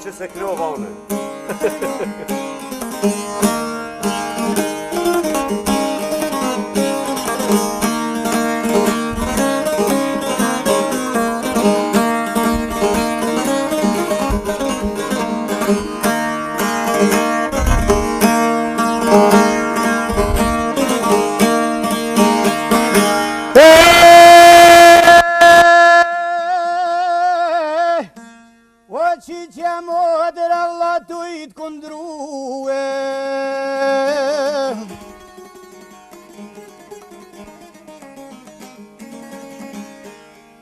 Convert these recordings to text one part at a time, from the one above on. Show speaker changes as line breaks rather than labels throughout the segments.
që se knova une.
Që që modër Allah të i të kundruhe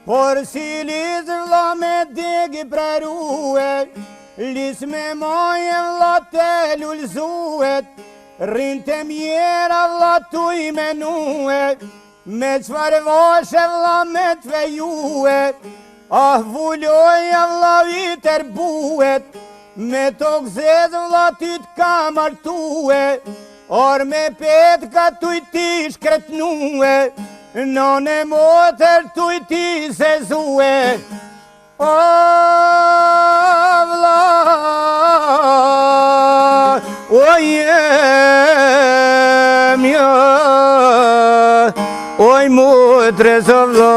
Por si lisë vla me degi praruhe Lis me moje vla të lullzuhet Rinë të mjera vla të i menuhe Me qfar vashe vla me të fejuhe Ah, vulloja vla vitër buhet, me të gzezë vla ty t'ka martue, or me petë ka tuj ti shkretnue, none motër tuj ti zezue. O vla, o jemja, oj motre zë vla.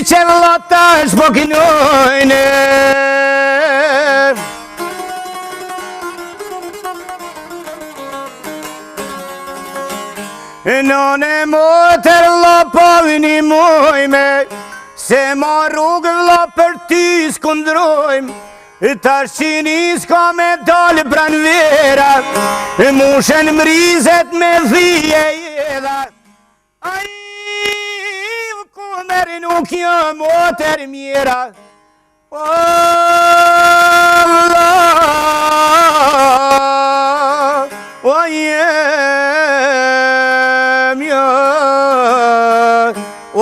Që vla tash po kinojnë None motër vla po vini mojme Se ma rrugë vla për ty s'kundrojmë Tash që nis ka me dalë pran vera Mushen mrizet me dhije jedha Meri nuk jë motër mjera O vla O jemja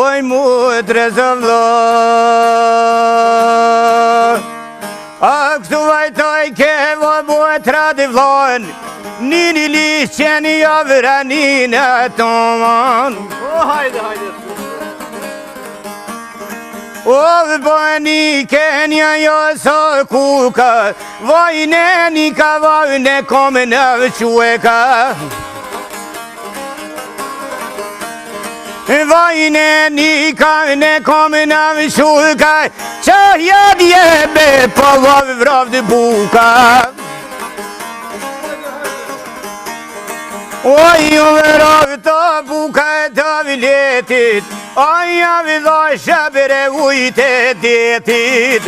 Oj motre zë vla A këtu vajtoj ke vo motra dhe vlan Nini lisë që një avra një toman
O hajde, hajde
O bëni kenja jo së kuka Vajne një ka vajne kome në vëqueka Vajne një ka vajne kome në vëqueka Qa jadje be po vajve vrav dhe buka Oj, ju vrav të buka e të viletit Aja vidha shabere ujte detit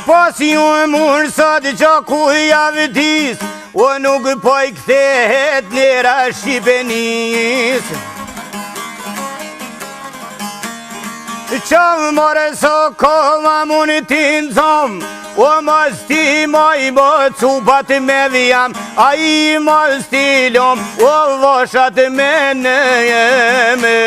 Pas ju e mërë sa të qakuja vëtis O nuk po i kthehet nera shqipenis Qa më mare so koma muni ti nëzom O mas ti ma i më cupat me vijam A i mas ti lom O vashat me në jeme